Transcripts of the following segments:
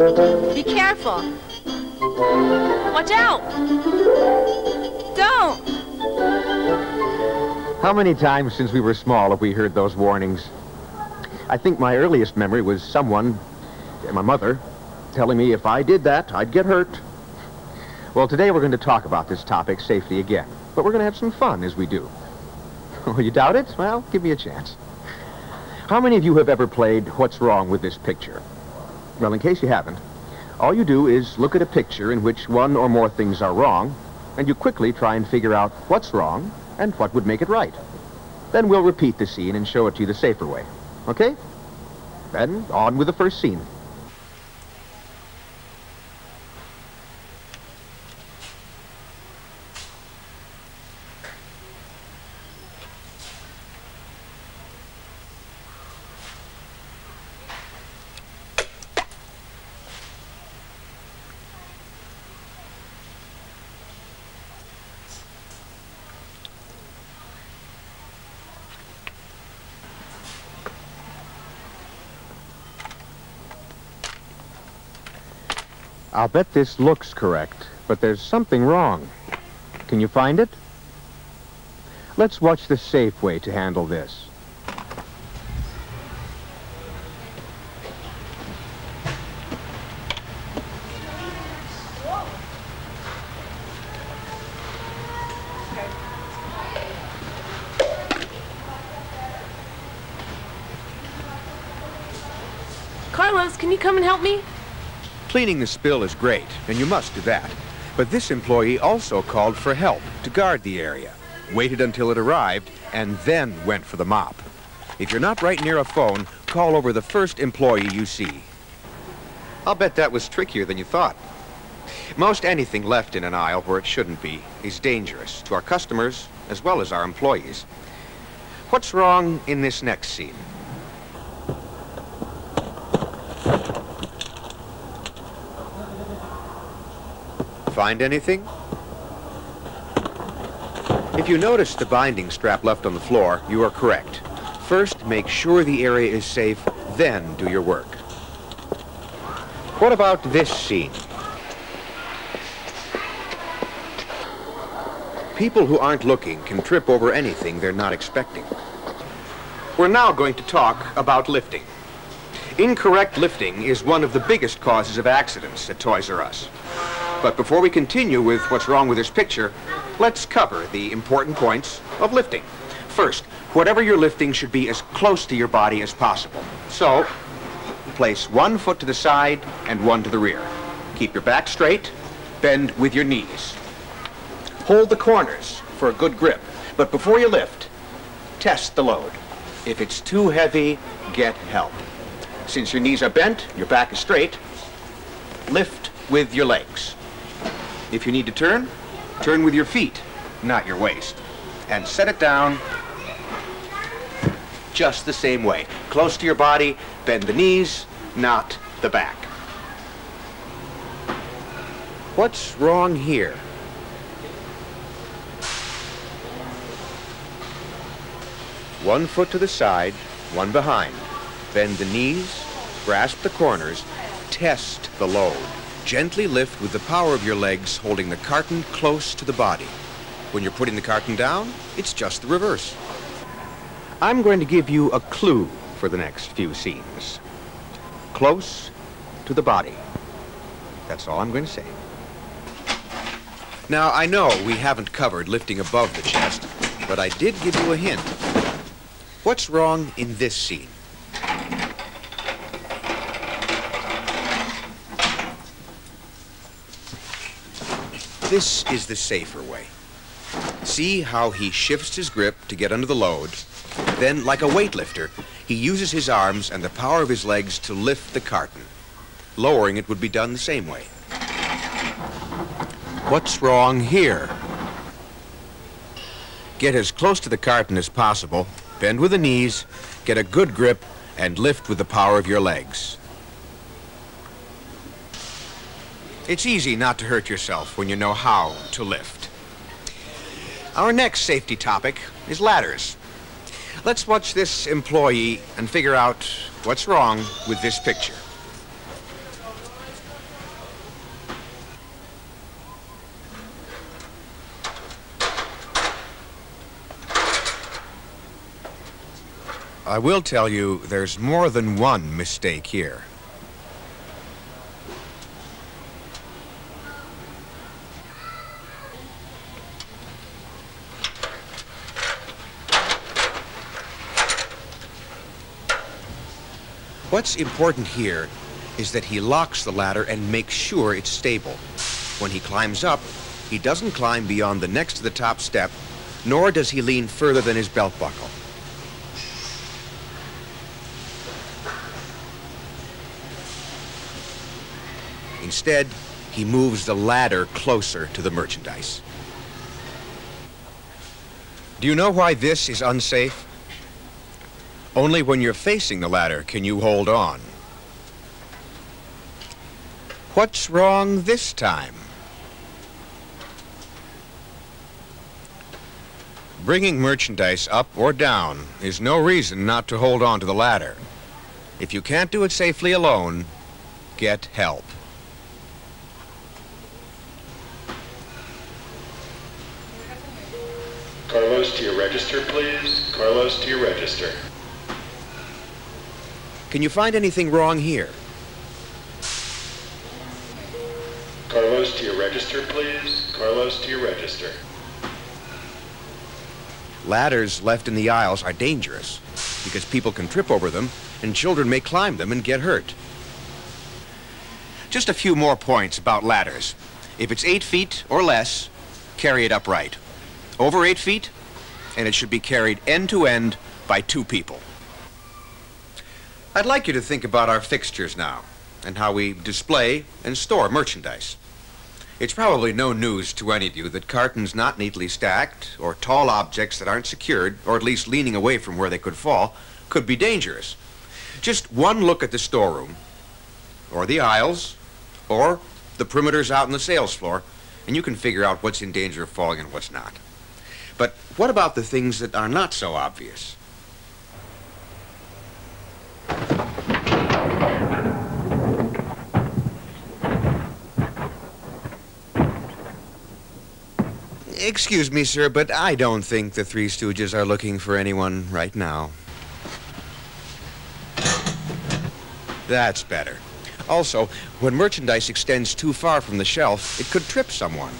Be careful. Watch out! Don't! How many times since we were small have we heard those warnings? I think my earliest memory was someone, my mother, telling me if I did that, I'd get hurt. Well, today we're going to talk about this topic, safety, again. But we're going to have some fun as we do. Oh, you doubt it? Well, give me a chance. How many of you have ever played What's Wrong with This Picture? Well, in case you haven't, all you do is look at a picture in which one or more things are wrong, and you quickly try and figure out what's wrong and what would make it right. Then we'll repeat the scene and show it to you the safer way. Okay? Then, on with the first scene. I'll bet this looks correct, but there's something wrong. Can you find it? Let's watch the safe way to handle this. Carlos, can you come and help me? Cleaning the spill is great, and you must do that. But this employee also called for help to guard the area, waited until it arrived, and then went for the mop. If you're not right near a phone, call over the first employee you see. I'll bet that was trickier than you thought. Most anything left in an aisle where it shouldn't be is dangerous to our customers as well as our employees. What's wrong in this next scene? Find anything? If you notice the binding strap left on the floor, you are correct. First, make sure the area is safe, then do your work. What about this scene? People who aren't looking can trip over anything they're not expecting. We're now going to talk about lifting. Incorrect lifting is one of the biggest causes of accidents at Toys R Us. But before we continue with what's wrong with this picture, let's cover the important points of lifting. First, whatever you're lifting should be as close to your body as possible. So, place one foot to the side and one to the rear. Keep your back straight, bend with your knees. Hold the corners for a good grip, but before you lift, test the load. If it's too heavy, get help. Since your knees are bent, your back is straight, lift with your legs. If you need to turn, turn with your feet, not your waist. And set it down just the same way. Close to your body, bend the knees, not the back. What's wrong here? One foot to the side, one behind. Bend the knees, grasp the corners, test the load. Gently lift with the power of your legs, holding the carton close to the body. When you're putting the carton down, it's just the reverse. I'm going to give you a clue for the next few scenes. Close to the body. That's all I'm going to say. Now, I know we haven't covered lifting above the chest, but I did give you a hint. What's wrong in this scene? This is the safer way. See how he shifts his grip to get under the load. Then, like a weightlifter, he uses his arms and the power of his legs to lift the carton. Lowering it would be done the same way. What's wrong here? Get as close to the carton as possible, bend with the knees, get a good grip, and lift with the power of your legs. It's easy not to hurt yourself when you know how to lift. Our next safety topic is ladders. Let's watch this employee and figure out what's wrong with this picture. I will tell you, there's more than one mistake here. What's important here is that he locks the ladder and makes sure it's stable. When he climbs up, he doesn't climb beyond the next to the top step, nor does he lean further than his belt buckle. Instead, he moves the ladder closer to the merchandise. Do you know why this is unsafe? Only when you're facing the ladder can you hold on. What's wrong this time? Bringing merchandise up or down is no reason not to hold on to the ladder. If you can't do it safely alone, get help. Carlos, to your register, please. Carlos, to your register. Can you find anything wrong here? Carlos, to your register, please. Carlos, to your register. Ladders left in the aisles are dangerous because people can trip over them and children may climb them and get hurt. Just a few more points about ladders. If it's 8 feet or less, carry it upright. Over 8 feet, and it should be carried end to end by 2 people. I'd like you to think about our fixtures now and how we display and store merchandise. It's probably no news to any of you that cartons not neatly stacked or tall objects that aren't secured, or at least leaning away from where they could fall, could be dangerous. Just one look at the storeroom, or the aisles, or the perimeters out on the sales floor, and you can figure out what's in danger of falling and what's not. But what about the things that are not so obvious? Excuse me, sir, but I don't think the Three Stooges are looking for anyone right now. That's better. Also, when merchandise extends too far from the shelf, it could trip someone.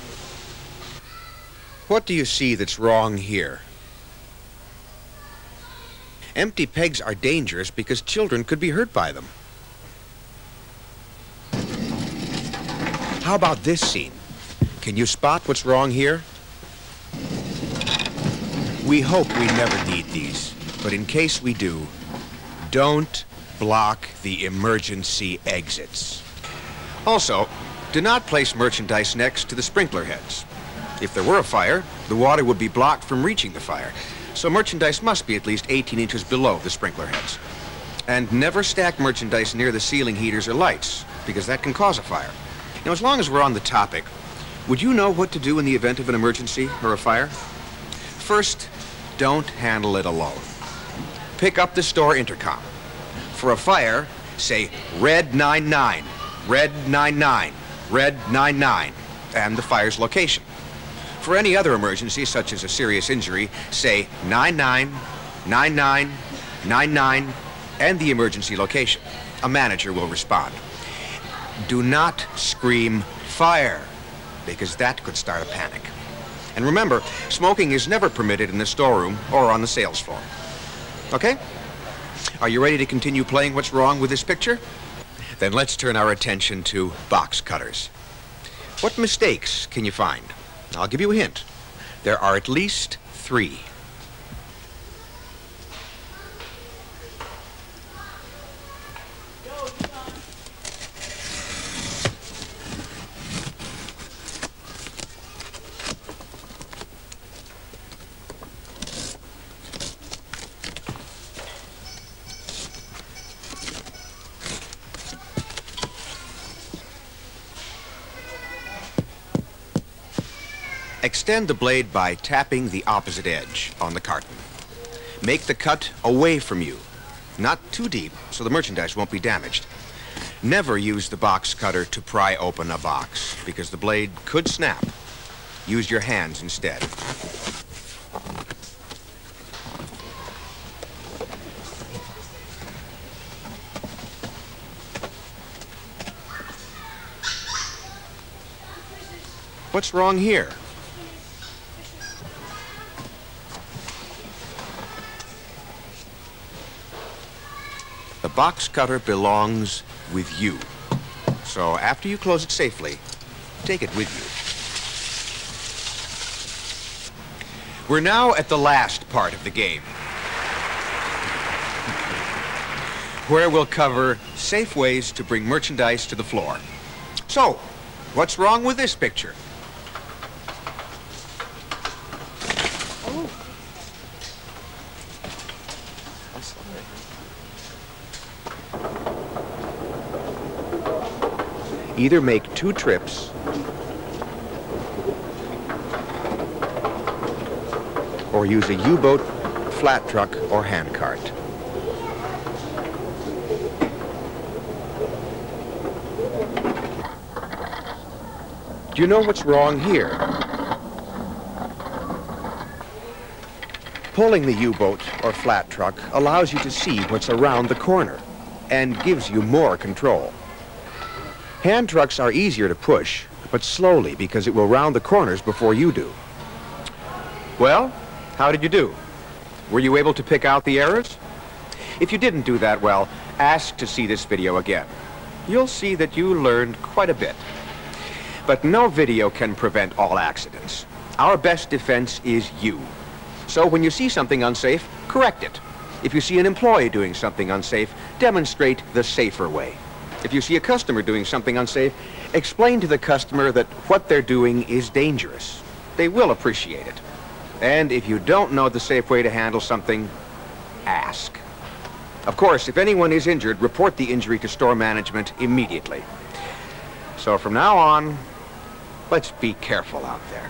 What do you see that's wrong here? Empty pegs are dangerous because children could be hurt by them. How about this scene? Can you spot what's wrong here? We hope we never need these, but in case we do, don't block the emergency exits. Also, do not place merchandise next to the sprinkler heads. If there were a fire, the water would be blocked from reaching the fire, so merchandise must be at least 18 inches below the sprinkler heads. And never stack merchandise near the ceiling heaters or lights, because that can cause a fire. Now, as long as we're on the topic, would you know what to do in the event of an emergency or a fire? First, don't handle it alone. Pick up the store intercom. For a fire, say Red 99, Red 99, Red 99, and the fire's location. For any other emergency, such as a serious injury, say 99, 99, 99, and the emergency location. A manager will respond. Do not scream fire, because that could start a panic. And remember, smoking is never permitted in the storeroom or on the sales floor. Okay? Are you ready to continue playing What's Wrong with this picture? Then let's turn our attention to box cutters. What mistakes can you find? I'll give you a hint. There are at least 3. Extend the blade by tapping the opposite edge on the carton. Make the cut away from you, not too deep, so the merchandise won't be damaged. Never use the box cutter to pry open a box, because the blade could snap. Use your hands instead. What's wrong here? The box cutter belongs with you. So after you close it safely, take it with you. We're now at the last part of the game, where we'll cover safe ways to bring merchandise to the floor. So, what's wrong with this picture? Either make 2 trips or use a U-boat, flat truck, or handcart. Do you know what's wrong here? Pulling the U-boat or flat truck allows you to see what's around the corner and gives you more control. Hand trucks are easier to push, but slowly because it will round the corners before you do. Well, how did you do? Were you able to pick out the errors? If you didn't do that well, ask to see this video again. You'll see that you learned quite a bit. But no video can prevent all accidents. Our best defense is you. So when you see something unsafe, correct it. If you see an employee doing something unsafe, demonstrate the safer way. If you see a customer doing something unsafe, explain to the customer that what they're doing is dangerous. They will appreciate it. And if you don't know the safe way to handle something, ask. Of course, if anyone is injured, report the injury to store management immediately. So from now on, let's be careful out there.